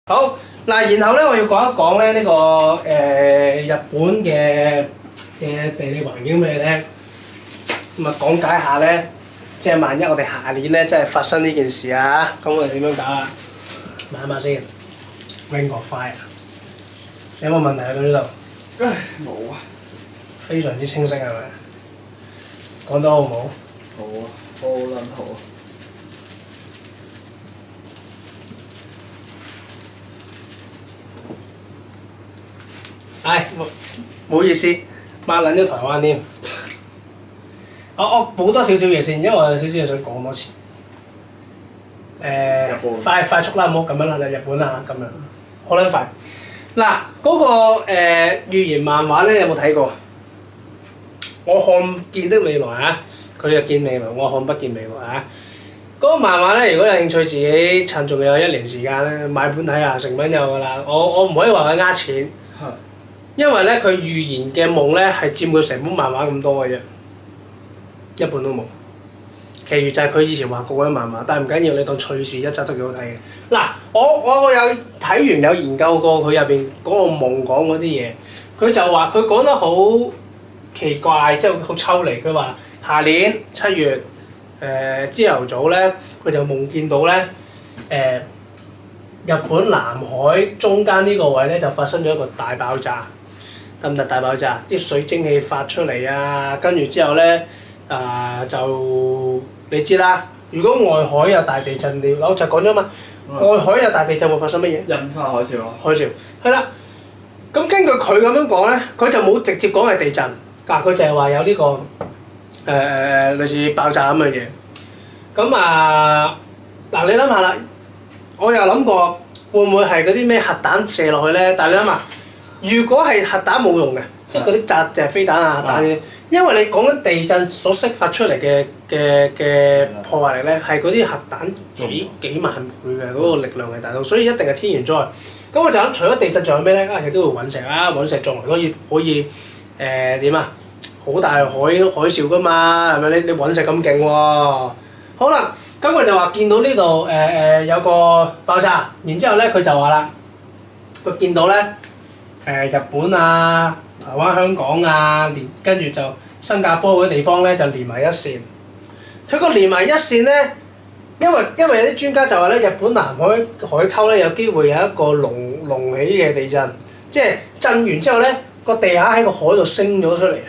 好嗱，然後咧我要講一講咧呢個日本嘅地理環境俾你聽，咁啊講解下咧，即係萬一我哋下年咧真係發生呢件事啊，咁我哋點樣搞啊？問下先 ，Ring of Fire， 有冇問題喺呢度？冇啊，非常之清晰係咪？講得好唔好？好啊，好撚好啊！唉，唔好意思，抹撚咗台灣添。我補多少少嘢先，因為我有少少嘢想講多次。日本快速啦，唔好咁樣啦，日本啦嚇，咁樣好撚快。嗱，嗰個預言漫畫咧，有冇睇過？我看見的未來啊，佢就見未來，我看不見未來啊。嗰個漫畫咧，如果有興趣，自己趁仲有1年時間咧，買本睇下，成品有㗎啦。我唔可以話佢呃錢。因為咧，佢預言嘅夢咧係佔佢成本漫畫咁多嘅啫，一本都冇。其餘就係佢以前畫過嗰啲漫畫，但係唔緊要，你當趣事一則都幾好睇嘅。嗱，我有睇完有研究過佢入邊嗰個夢講嗰啲嘢，佢就話佢講得好奇怪，即係好抽離。佢話下年7月朝頭早咧，佢就夢見到咧日本南海中間呢個位咧就發生咗一個大爆炸。得唔得大爆炸？啲水蒸氣發出嚟啊，跟住之後咧就你知啦。如果外海有大地震，我就講咗嘛，外海有大地震會發生乜嘢？印花海嘯咯。海嘯係啦。咁根據佢咁樣講咧，佢就冇直接講係地震，佢就係話有呢個類似爆炸咁嘅嘢。咁嗱，你諗下啦，我又諗過會唔會係嗰啲咩核彈射落去咧？但係你諗下。如果係核彈冇用嘅，即係嗰啲炸定係飛彈啊核彈嘅，因為你講緊地震所釋發出嚟嘅破壞力咧，係嗰啲核彈幾萬倍嘅嗰個力量係大到，所以一定係天然災。咁我就諗，除咗地震仲有咩咧？有機會隕石啊，隕石撞嚟可以點啊？好大海嘯噶嘛，係咪？你隕石咁勁喎。好啦，咁佢就話見到呢度有個爆炸，然之後咧佢就話啦，佢見到咧。日本啊、台灣、香港啊，跟住就新加坡嗰啲地方咧，就連埋一線。佢個連埋一線咧，因為有啲專家就話咧，日本南海溝咧有機會有一個隆起嘅地震，即係震完之後咧，個地下喺個海度升咗出嚟啊！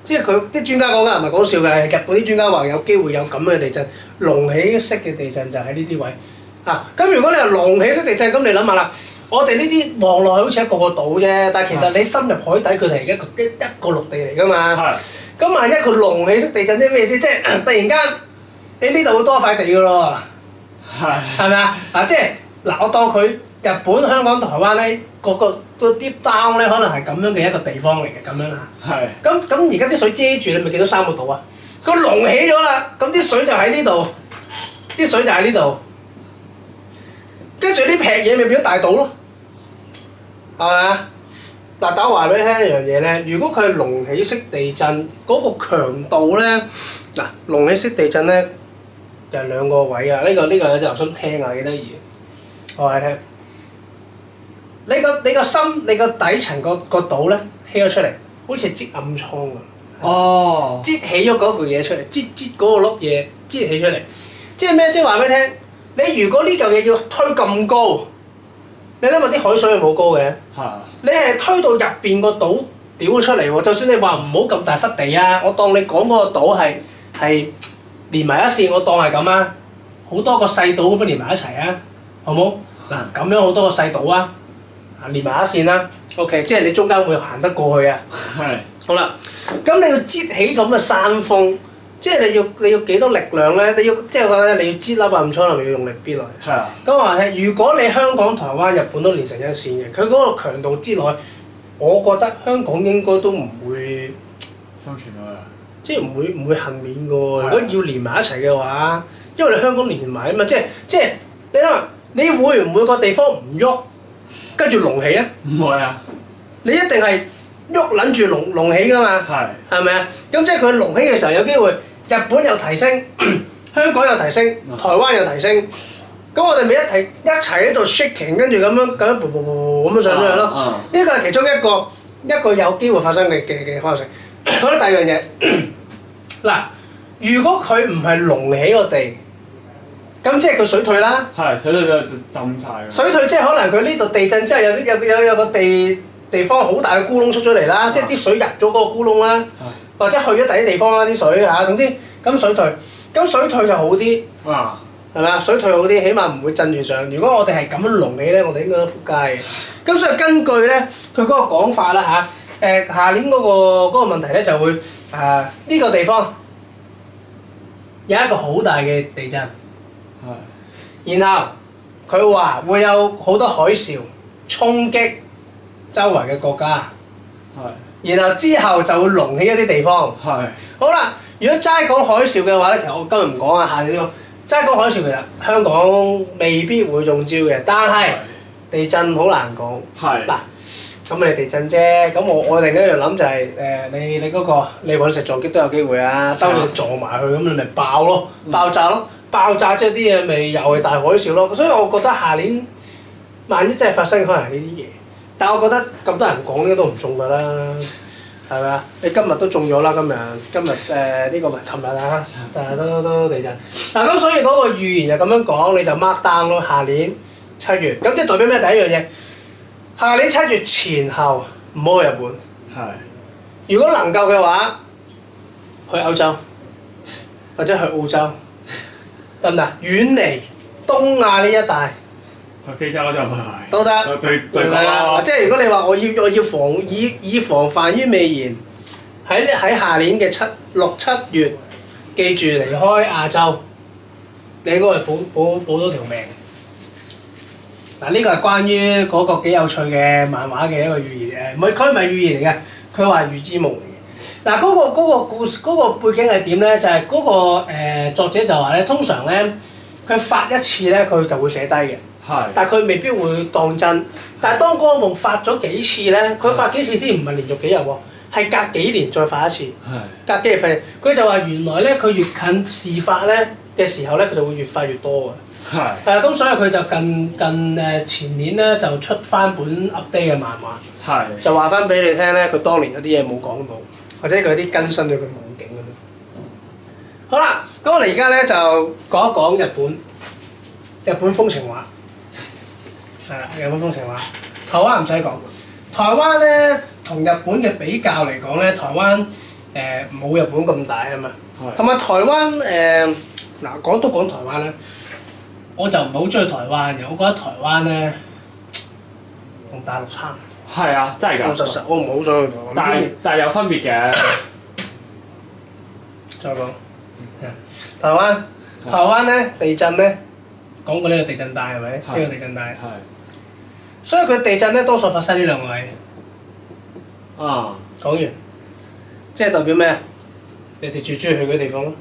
即係佢啲專家講緊唔係講笑嘅，日本啲專家話有機會有咁嘅地震，隆起式嘅地震就喺呢啲位。咁如果你話隆起式地震，咁你諗下啦。我哋呢啲望落去好似一個島啫，但係其實你深入海底，佢哋係一個陸地嚟㗎嘛。咁萬一佢隆起式地震即係咩意思？即係突然間你呢度會多塊地㗎咯喎。係咪啊？即係嗱，我當佢日本、香港、台灣咧，個 deep down 咧，可能係咁樣嘅一個地方嚟嘅，咁樣嚇。咁而家啲水遮住，你咪見到3個島啊？佢隆起咗啦，咁啲水就喺呢度，啲水就喺呢度。跟住啲劈嘢咪變咗大島咯，係咪啊？嗱，但我話俾你聽一樣嘢咧，如果佢係隆起式地震，嗰個強度咧，嗱，隆起式地震咧就係2個位啊！呢個有隻留心聽啊，幾得意。我話你聽，你個心，你個底層個島咧起咗出嚟，好似係擠暗瘡㗎。哦。擠起咗嗰嚿嘢出嚟，擠嗰個粒嘢擠起出嚟，即係咩？即係話俾你聽。你如果呢嚿嘢要推咁高，你諗下啲海水係冇高嘅，你係推到入邊個島屌出嚟喎。就算你話唔好咁大忽地啊，我當你講嗰個島係連埋一線，我當係咁啊，好多個細島咁樣連埋一齊啊，好冇？嗱，咁樣好多個細島啊，連埋一線啦。OK， 即係你中間會行得過去啊。係。好啦，咁你要擠起咁嘅山峰。即係你要幾多力量咧？你要即係話咧，你要擠粒暗瘡，係咪要用力擠落去？係啊。咁話咧，如果你香港、台灣、日本都連成一線嘅，佢嗰個強度擠落去，我覺得香港應該都唔會生存落去。即係唔會幸免嘅喎。如果要連埋一齊嘅話，因為你香港連埋啊嘛，即係你諗下，你會唔會個地方唔喐，跟住隆起啊？唔會啊！你一定係喐撚住隆起㗎嘛。係咪啊？咁即係佢隆起嘅時候有機會。日本又提升，香港又提升，台灣又提升，咁我哋咪一齊喺度 shaking， 跟住咁樣咁樣上咗去咯。呢個係其中一個有機會發生嘅可能性。好啦，第二樣嘢嗱，如果佢唔係隆起個地，咁即係佢水退啦。係水退就浸晒。水退即係可能佢呢度地震之後有個地方好大嘅咕窿出咗嚟啦，即係啲水入咗嗰個咕窿啦，或者去咗第啲地方啦啲水嚇，總之咁水退，就好啲。係咪啊？水退好啲，起碼唔會震住上。如果我哋係咁樣隆起咧，我哋應該都仆街嘅。咁所以根據咧佢嗰個講法啦嚇，下年嗰個問題咧就會呢個地方有一個好大嘅地震，然後佢話會有好多海嘯衝擊周圍嘅國家，然後之後就會隆起一啲地方。好啦，如果齋講海嘯嘅話咧，其實我今日唔講啊，下年呢個。齋講海嘯其實香港未必會中招嘅，但係地震好難講。嗱，咁你地震啫，咁我另一樣諗就係你嗰個你隕石撞擊都有機會啊，當你撞埋去咁你咪爆咯，爆炸咯，爆炸即係啲嘢咪又係大海嘯咯。所以我覺得下年萬一真係發生可能係呢啲嘢，但係我覺得咁多人講應該都唔中㗎啦。係咪啊？你今日都中咗啦！今日呢個咪琴日啊，但係都地震。嗱咁所以嗰個預言就咁樣講，你就 mark down 咯。下年7月，咁即係代表咩？第一樣嘢，下年7月前後唔好去日本。如果能夠嘅話，去歐洲或者去澳洲，得唔得？遠離東亞呢一帶。去非洲就都得，對啦。即係如果你話我要以防範於未然，喺下年嘅6、7月，記住離開亞洲，你應該係保到條命。嗱，呢個係關於嗰個幾有趣嘅漫畫嘅一個預言誒，佢唔係預言嚟嘅，佢話預知夢嚟嘅。嗱，嗰個故事嗰個背景係點咧？就係嗰個作者就話咧，通常咧佢發一次咧，佢就會寫低嘅。但係佢未必會當真。但係當嗰個夢發咗幾次咧，佢發幾次先唔係連續幾日喎，係隔幾年再發一次。隔幾日發，佢就話原來咧，佢越近事發咧嘅時候咧，佢就會越發越多嘅。咁所以佢就近前年咧就出翻本 update 嘅漫畫，就話翻俾你聽咧，佢當年有啲嘢冇講到，或者佢有啲更新咗佢夢境咁樣。好啦，咁我哋而家咧就講一講日本風情畫。係啦，日本風情畫，台灣唔使講。台灣咧同日本嘅比較嚟講咧，台灣冇日本咁大啊嘛。同埋台灣嗱講台灣咧，我就唔係好中意台灣嘅，我覺得台灣咧同大陸差唔多。係啊，真係㗎。實我唔係好想去台灣。但係有分別嘅。再講，台灣咧地震咧，講過呢個地震帶係咪？呢個地震帶。所以佢地震咧多數發生呢兩個位。講完，即係代表咩啊？你哋最中意去嗰啲地方咯。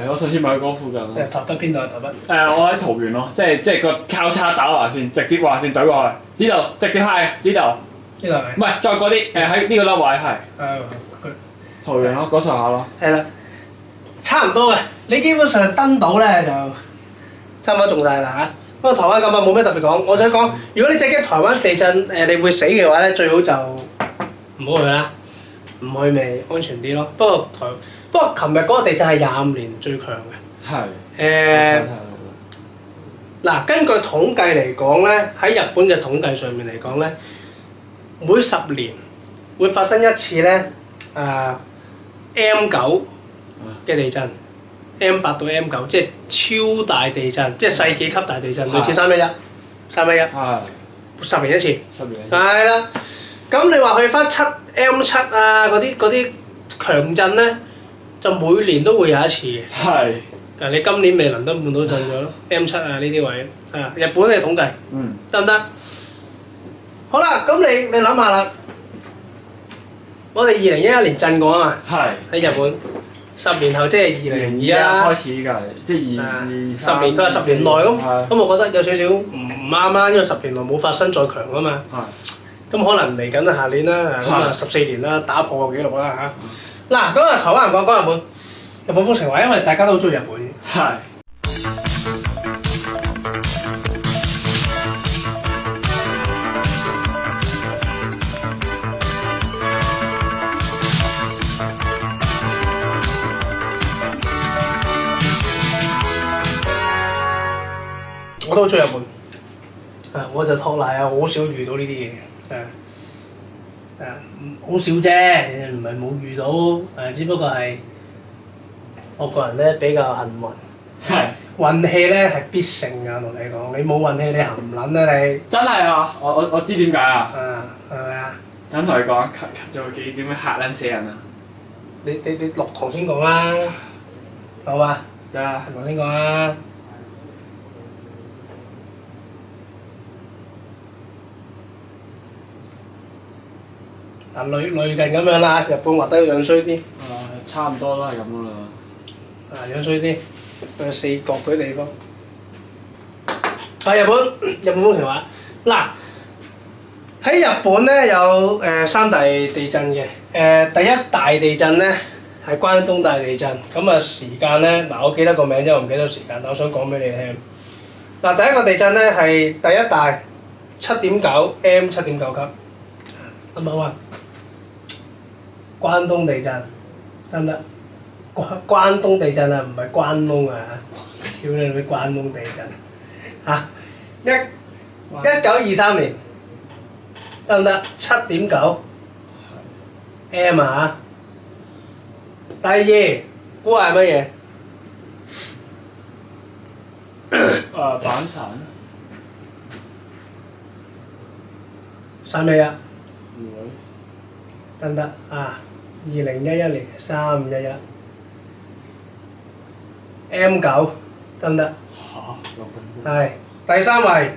我上次咪去嗰附近咯。台北邊度啊？台北？我喺桃園咯，即係個交叉打橫線，直接橫線懟過去。呢度直接係呢度。呢度係咪？唔係，再過啲喺呢個粒位係。桃園咯，嗰上下咯。係啦，差唔多嘅。你基本上登島咧就差唔多中晒啦嚇。不過台灣咁啊冇咩特別講，我想講，如果你真係驚台灣地震你會死嘅話咧，最好就唔好去啦，唔去咪安全啲咯。不過琴日嗰個地震係25年最強嘅。嗱，根據統計嚟講咧，喺日本嘅統計上面嚟講咧，每10年會發生一次咧M9嘅地震。M8 到 M9，即係超大地震，即係世紀級大地震，類似311。10年一次。係啦，咁你話去翻M7啊嗰啲強震咧，就每年都會有一次嘅。嗱，你今年未能都半島震咗咯，M7啊呢啲位，日本嘅統計，得唔得？好啦，咁你諗下啦，我哋2011年震過啊嘛，喺日本。10年後即係2021啦。開始㗎，即係10年，佢話10年內咁，我覺得有少少唔啱啦，因為10年內冇發生再強啊嘛。咁可能嚟緊下年啦，咁啊14年啦，打破個紀錄啦嚇。嗱，咁啊台灣人講日本風情畫，因為大家都好中意日本。我都好中意日本。我就托賴啊，好少遇到呢啲嘢嘅，好少啫，唔係冇遇到，只不過係我個人咧比較幸運。係。運氣咧係必勝㗎，同你講，你冇運氣你行唔撚啊你。真係啊！我知點解啊！係咪啊？等同你講，做幾點樣嚇撚死人啊！你落堂先講啦，好嘛？得啦。落堂先講啦。嗱，類近咁樣啦，日本畫得樣衰啲。差唔多都係咁噶啦。樣衰啲，佢四角嗰啲地方。日本風情畫嗱，喺日本咧有三大地震嘅。第一大地震咧係關東大地震，咁啊時間咧嗱我記得個名啫，我唔記得時間，但我想講俾你聽。嗱，第一個地震咧係第一大7.9 M 7.9級，得唔得啊？關東地震得唔得？關東地震啊，唔係關窿啊！屌你咩關東地震嚇！1923年得唔得？7.9 M 啊！第二估係乜嘢？板神。3尾啊！唔會。得唔得啊？2011年3/11 M9得唔得？嚇！有咁高。係第三位，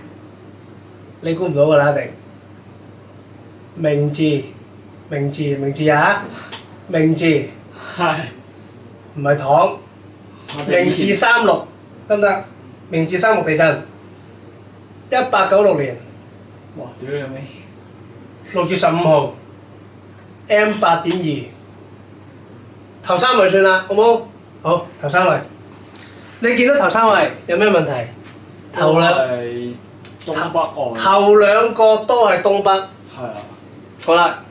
你估唔到㗎啦一定。明治啊！明治係。唔係糖。明治36得唔得？明治36地震，1896年哇！屌你尾。 6月15號 M8.2，頭三位算啦，好冇？好，頭三位。你見到頭三位有咩問題？頭兩個都係東北。係啊。好啦，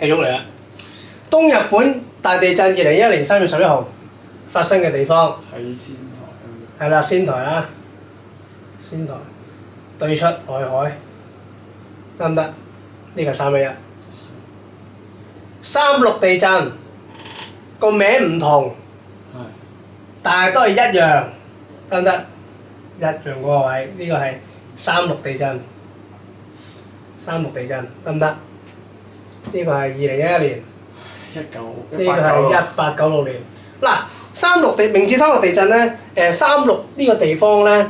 戲肉嚟啦。東日本大地震2011年3月11號發生嘅地方。喺仙台。係啦，仙台啦，仙台對出外海，得唔得？呢個3/11。36地震個名唔同，但係都係一樣，得唔得？一樣嗰個位，呢個係36地震，36地震得唔得？呢個係2011年，呢個係1896年。嗱，明治36地震咧，36呢個地方咧，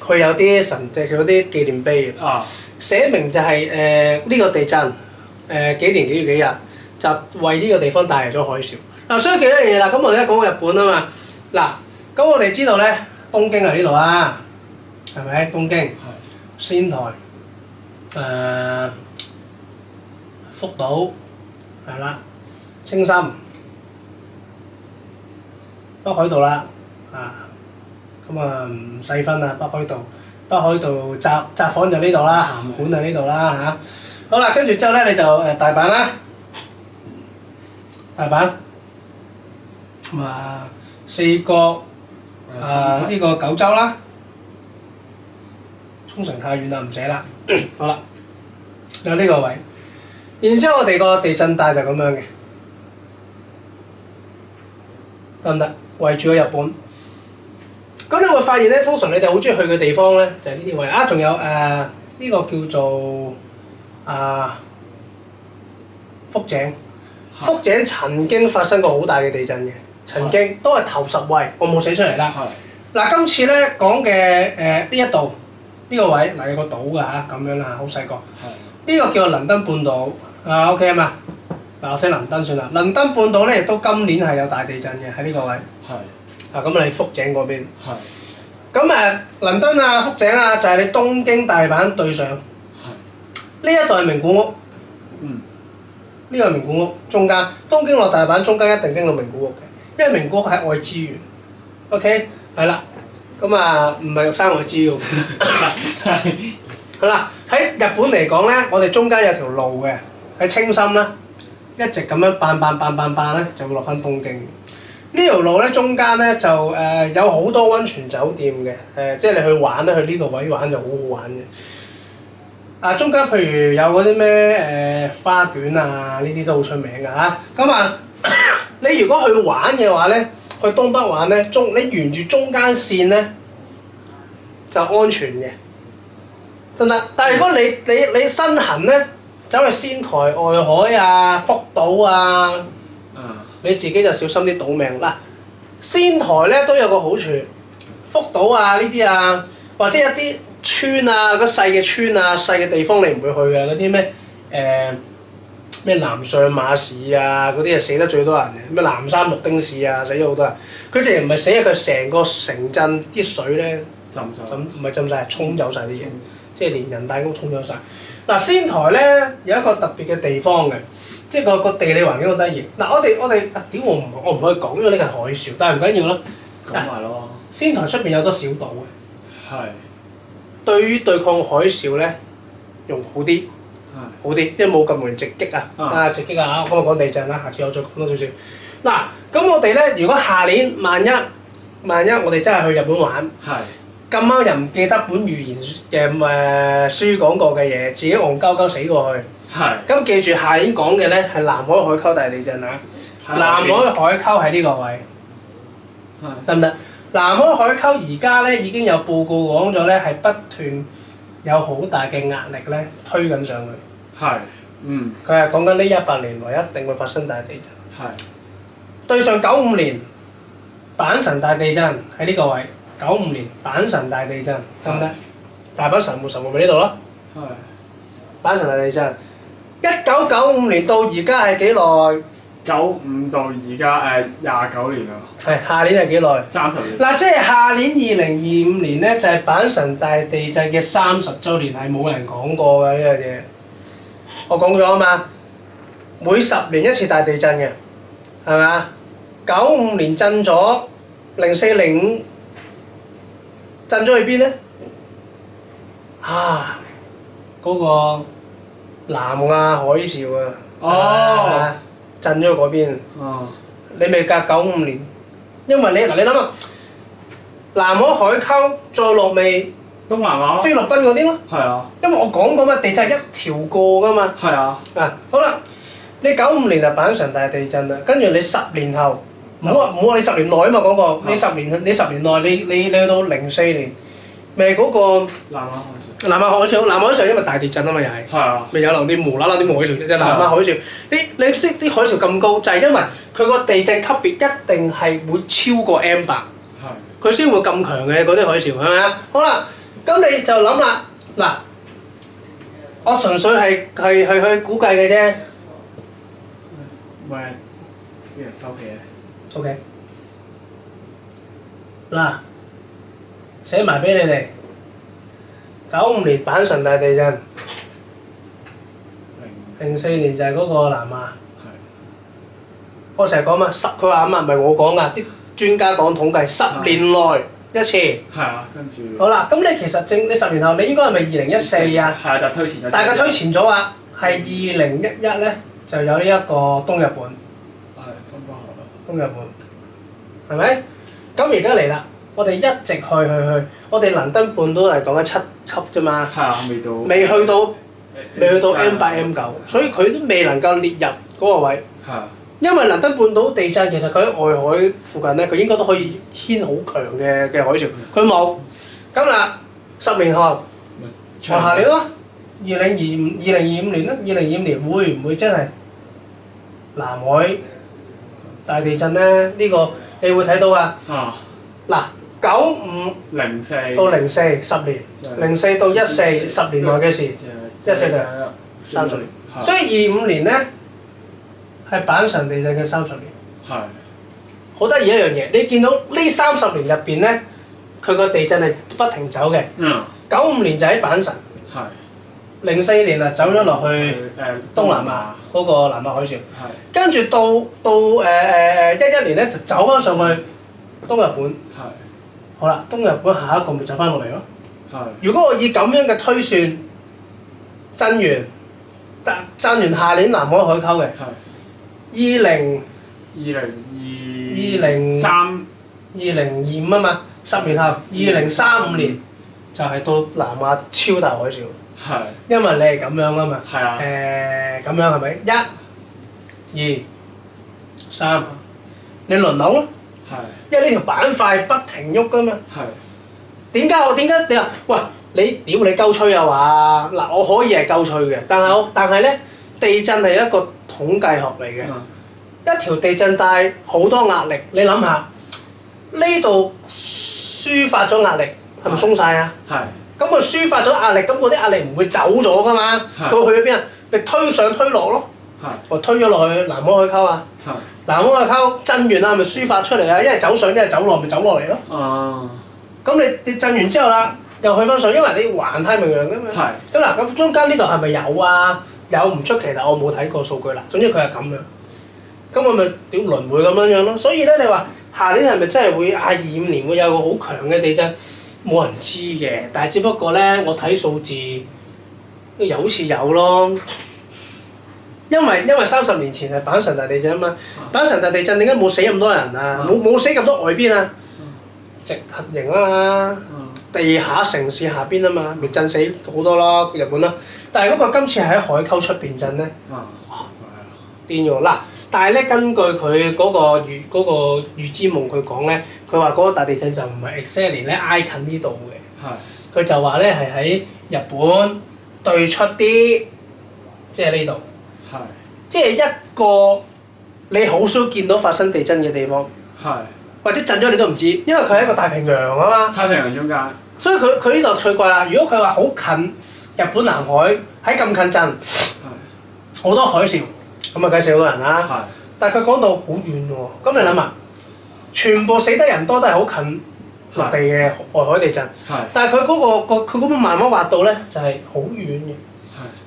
佢有啲神跡，佢有啲紀念碑嘅。啊。寫明就係呢個地震幾年幾月幾日，就為呢個地方帶嚟咗海嘯。嗱，所以幾多樣嘢啦。咁我哋而家講日本啊嘛。嗱，咁我哋知道咧，東京係呢度啦，係咪？東京、仙台、福島係啦，青森、北海道啦，咁啊唔細分啦，北海道札幌就呢度啦，函館就呢度啦嚇。好啦，跟住之後咧你就大阪啦，大阪咁啊四國呢個九州啦，沖繩太遠啦唔寫啦。好啦，有呢個位，然之後我哋個地震帶就咁樣嘅，得唔得？圍住個日本。咁你會發現咧，通常你哋好中意去嘅地方咧，就係呢啲位啊，仲有呢個叫做福井。福井曾經發生過好大嘅地震嘅，曾經都係頭10位，我冇寫出嚟啦。嗱，今次咧講嘅呢一度呢個位嗱有個島㗎嚇，咁樣啦，好細個。呢個叫做能登半島，OK 啊嘛。嗱，我寫能登算啦。能登半島咧亦都今年係有大地震嘅喺呢個位。咁你福井嗰邊。咁能登啊、福井啊，就係你東京、大阪對上。呢一度係名古屋。呢個係名古屋中間，東京落大阪中間一定經過名古屋嘅，因為名古屋係愛知縣。OK， 係啦。咁唔係生愛知嘅。好啦，喺日本嚟講咧，我哋中間有條路嘅，喺青森啦，一直咁樣扮咧，就會落翻東京。條路咧中間咧就有好多溫泉酒店嘅，即係你去玩咧，去呢個位玩就好好玩嘅。中間譬如有嗰啲咩花卷啊，呢啲都好出名㗎嚇。咁你如果去玩嘅話咧，去東北玩咧，你沿住中間線咧就安全嘅，得唔得？但係如果你身痕咧，走去仙台外海啊、福島啊，你自己就小心啲倒命嗱。仙台咧都有個好處，福島啊呢啲啊，或者一啲村啊，個細嘅村啊、細嘅地方你唔會去嘅，嗰啲咩南上馬市啊嗰啲啊死得最多人嘅，咩南山綠丁市啊死咗好多人。佢淨係唔係死啊，佢成個城鎮啲水咧浸晒，唔係浸晒，係沖走晒啲嘢，即係連人帶屋沖走晒。嗱，仙台咧有一個特別嘅地方嘅，即係個地理環境好得意。嗱，我哋屌我唔可以講，因為呢個係海嘯，但係唔緊要啦。講埋咯。仙台出邊有多小島嘅，係。對於對抗海嘯咧，用好啲，好啲，即係冇咁容易直擊啊！直擊啊！咁我講地震啦，下次我再講多少少。嗱，咁我哋咧，如果下年萬一我哋真係去日本玩，咁啱又唔記得本預言嘅書講過嘅嘢，自己戇鳩鳩死過去。咁記住下年講嘅咧係南海海溝大地震啊！南海海溝喺呢個位，得唔得？南海海溝而家咧已經有報告講咗咧，係不斷有好大嘅壓力咧推緊上去。佢係講緊呢100年內一定會發生大地震。對上95年阪神大地震喺呢個位，95年阪神大地震得唔得？大阪神戶咪呢度咯。阪神大地震，1995年到而家係幾耐？95到而家29年啦。下年係幾耐？30年。嗱，即係下年2025年咧，就係阪神大地震嘅30週年，係冇人講過嘅呢樣嘢。我講咗啊嘛，每10年一次大地震嘅，係咪啊？95年震咗，04、05震咗去邊咧？嗰個南亞海嘯啊！震咗去嗰邊。你未隔95年，因為你諗下，南海海溝再落尾東南亞菲律賓嗰啲咯。因為我講過嘛，地震係一條過噶嘛。好啦，你95年就阪神大地震啦，跟住你10年後，唔好話你10年內啊嘛講過，你10年內你去到04年，咪嗰個南亞海嘯，南亞海嘯因為大地震啊嘛又係，咪有兩啲無啦啦啲海嘯，即係南亞海嘯。你啲海嘯咁高，就係因為佢個地震級別一定係會超過 M8，佢先會咁強嘅嗰啲海嘯，係咪啊？好啦，咁你就諗啦，嗱，我純粹係去估計嘅啫。喂，啲人收皮咧。OK。嗱，寫埋俾你哋。95年阪神大地震，04年就係嗰個南亞。我成日講嘛，佢話唔係我講㗎，啲專家講統計10年內一次。跟住。好啦，咁你其實你10年後，你應該係咪2014啊？就推前咗。但係佢推前咗啊，係2011咧就有呢一個東日本。東日本，係咪？咁而家嚟啦，我哋一直去，我哋能登半島係講緊7級啫嘛。未去到 M8、M9，所以佢都未能夠列入嗰個位。因為能登半島地震其實佢喺外海附近咧，佢應該都可以牽好強嘅海嘯，佢冇。咁嗱，10年後，下年咯，2025年啦，2025年會唔會真係南海大地震咧？呢個你會睇到啊。嗱，95到04 10年，04到14 10年內嘅事，14到30年，所以25年咧。係阪神地震嘅30年，好得意一樣嘢。你見到呢30年入邊咧，佢個地震係不停走嘅。95年就喺阪神，04年啊走咗落去東南亞嗰個南亞海嘯，跟住到11年咧就走翻上去東日本。好啦，東日本下一個咪走翻落嚟咯。如果我以咁樣嘅推算，震完下年南海海溝嘅。2025 2025啊嘛，10年後2035年就係到南亞超大海嘯。係。因為你係咁樣啊嘛。係啊。咁樣係咪？1、2、3，你輪流咯。係。因為呢條板塊不停喐噶嘛。係。點解你話喂你屌你鳩吹啊話嗱，我可以係鳩吹嘅，但係咧地震係一個統計學嚟嘅。一條地震帶好多壓力，你諗下呢度抒發咗壓力，係咪鬆晒啊？係。咁佢抒發咗壓力，咁嗰啲壓力唔會走咗噶嘛？佢去咗邊啊？咪推上推落咯。係。我推咗落去南海海溝啊。係。南海海溝震完啦，係咪抒發出嚟啊？一係走上，一係走落，咪走落嚟咯。哦。咁你震完之後啦，又去翻上，因為你環太平洋噶嘛。係。咁嗱，咁中間呢度係咪有啊？有唔出奇，但我冇睇過數據啦。總之佢係咁樣。咁我咪屌輪迴咁樣咯。所以咧，你話下年係咪真係會25年會有個好強嘅地震？冇人知嘅，但係只不過咧，我睇數字又好似有咯。因為30年前係阪神大地震啊嘛，阪神大地震點解冇死咁多人啊？冇死咁多外邊啊？直核型啊嘛，地下城市下邊啊嘛，咪震死好多咯，日本啦。但係嗰個今次係喺海溝出邊震咧，癲咗嗱！但係咧，根據佢嗰個預知夢佢講咧，佢話嗰個大地震就唔係 exactly 咧挨近呢度嘅。係。佢就話咧係喺日本對出啲，即係呢度。係。即係一個你好少見到發生地震嘅地方。係。或者震咗你都唔知，因為佢係一個太平洋啊嘛。太平洋中間。所以佢呢度趣怪啦！如果佢話好近日本南海，喺咁近震，好多海嘯。咁啊，計死好多人啦！但係佢講到好遠喎，咁你諗下，全部死得人多都係好近陸地嘅外海地震。但係佢佢嗰邊慢慢滑到咧，就係好遠嘅。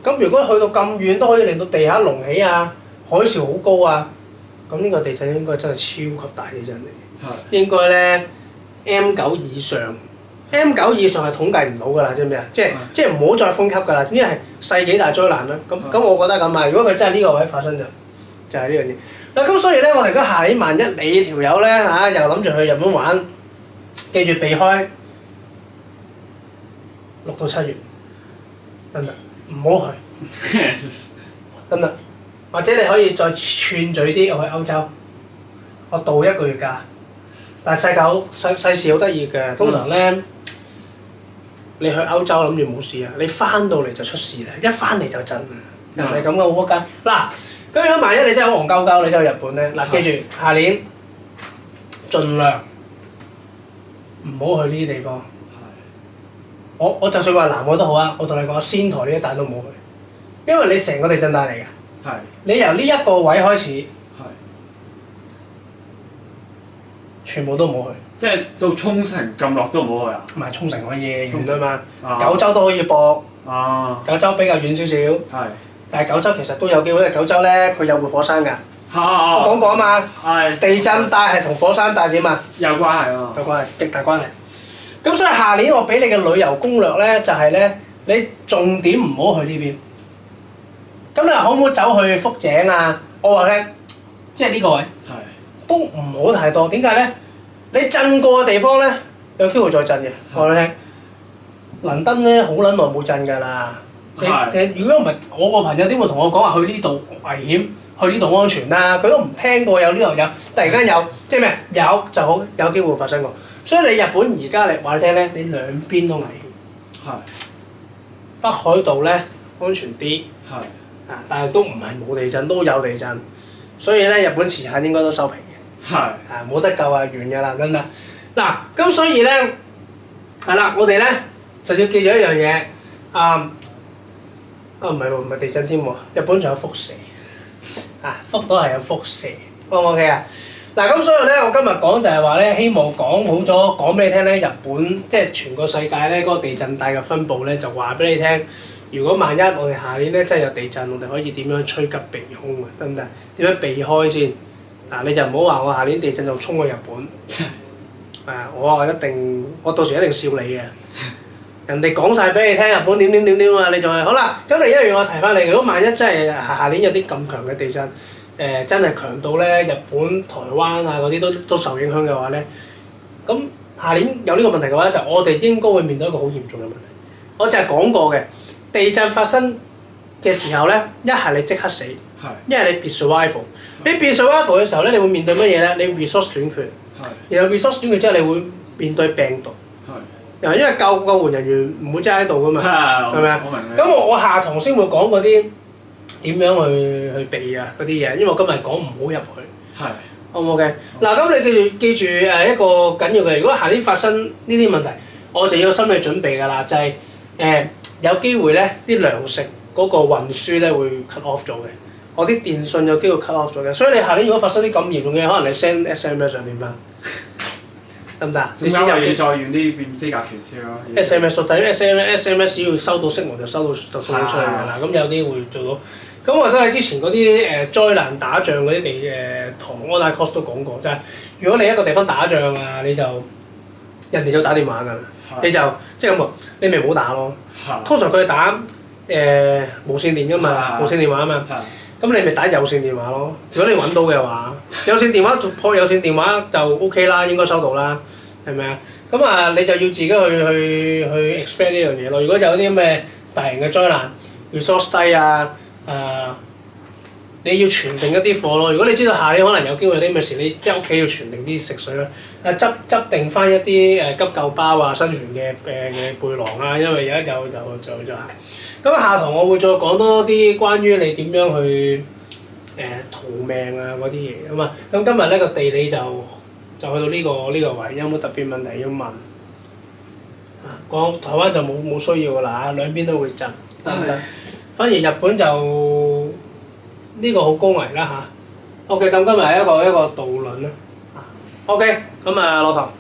咁如果去到咁遠都可以令到地下隆起啊，海嘯好高啊，咁呢個地震應該真係超級大地震嚟。應該咧 M9 以上，M9 以上係統計唔到㗎啦，知唔知啊？即係唔好再分級㗎啦，因為係世紀大災難啦。咁我覺得咁啊，如果佢真係呢個位發生就係呢樣嘢。嗱咁所以咧，我哋而家下年萬一你條友咧嚇又諗住去日本玩，記住避開6到7月，得唔得？唔好去，得唔得？或者你可以再串嘴啲，我去歐洲，我度1個月假。但係世事好得意嘅，通常咧，你去歐洲諗住冇事啊，你翻到嚟就出事啦，一翻嚟就震啊，人係咁嘅好仆街。嗱，咁如果萬一你真係好戇鳩鳩，你走去日本咧，嗱記住下年盡量唔好去呢啲地方。我就算話南海都好啊，我同你講，仙台呢一帶都冇去，因為你成個地震帶嚟㗎。你由呢一個位開始。全部都唔好去，即係到沖繩咁落都唔好去啊！唔係沖繩可以遠啊嘛，九州都可以駁。九州比較遠少少。係。但係九州其實都有機會，因為九州咧佢有活火山㗎。我講過啊嘛。係。地震帶係同火山帶點啊？有關係啊！有關係，極大關係。咁所以下年我俾你嘅旅遊攻略咧，就係咧，你重點唔好去呢邊。咁你話可唔可以走去福井啊？我話咧，即係呢個位。都唔好太多，點解咧？你震過嘅地方咧，有機會再震嘅。我話你聽，倫敦咧好撚耐冇震㗎啦。如果唔係我個朋友點會同我講話去呢度危險，去呢度安全啦？佢都唔聽過有呢度有，突然間有，即係咩？有就好有機會發生過。所以你日本而家嚟話你聽咧，你兩邊都危險。北海道咧安全啲。但係都唔係冇地震，都有地震。所以咧，日本遲下應該都收皮嘅。冇得救啊，完㗎啦，得唔得？嗱，咁所以咧，係啦，我哋咧就要記住一樣嘢，唔係地震添喎，日本仲有輻射，福島係有輻射，O 唔 OK 啊？嗱，咁所以咧，我今日講就係話咧，希望講好咗，講俾你聽咧，日本即係全個世界咧嗰個地震帶嘅分佈咧，就話俾你聽。如果萬一我哋下年咧真係有地震，我哋可以點樣趨吉避凶啊？得唔得？點樣避開先？你就唔好話我下年地震就衝去日本。我一定，我到時一定笑你嘅。人哋講晒俾你聽，日本點啊，你仲係好啦。咁另一樣我提翻你，如果萬一真係下年有啲咁強嘅地震，真係強到咧日本、台灣啊嗰啲都受影響嘅話咧，咁下年有呢個問題嘅話，就我哋應該會面對一個好嚴重嘅問題。我就係講過嘅，地震發生嘅時候咧，一係你即刻死，一係你 be survival。你 be survival 嘅時候咧，你會面對乜嘢咧？你 resource 短缺，然後 resource 短缺之後，你會面對病毒。因為救援人員唔會真係喺度噶嘛，係咪啊？咁我下堂先會講嗰啲點樣去避啊嗰啲嘢，因為我今日講唔好入去。好唔好嘅？嗱，咁你記住一個緊要嘅，如果下年發生呢啲問題，我就要有心理準備㗎啦，就係、有機會咧啲糧食嗰個運輸咧會 cut off 咗嘅，我啲電信有機會 cut off 咗嘅，所以你下年如果發生啲咁嚴重嘅，可能你 send SMS 上面嘛。得唔得？你先要再遠啲變飛鴿傳書咯。SMS 屬底 SMS 只要收到息號就收到就送到出去㗎啦，咁有機會做到。咁我都喺之前嗰啲災難打仗嗰啲唐安大 cos 都講過，就係、如果你一個地方打仗啊，你就人哋就打電話㗎啦，你就即係咁喎，你咪唔好打咯。通常佢哋打無線電㗎嘛，無線電話啊嘛。咁你咪打有線電話咯。如果你揾到嘅話，有線電話破有線電話就 OK 啦，應該收到啦，係咪啊？咁啊，你就要自己去 expect 呢樣嘢咯。如果有啲咁嘅大型嘅災難 ，resource 低啊，你要存定一啲貨咯。如果你知道下年可能有機會有啲咩事，你即係屋企要存定啲食水啦。執定翻一啲急救包啊、生存嘅背囊啊，因為有一有就係。咁下堂我會再講多啲關於你點樣去逃命啊嗰啲嘢咁啊。咁今日呢個地理就去到呢個位，有冇特別問題要問？講台灣就冇需要㗎啦，兩邊都會震，得唔得？反而日本就呢個好高危啦嚇。OK，咁今日係一個導論啦。OK，咁啊落堂。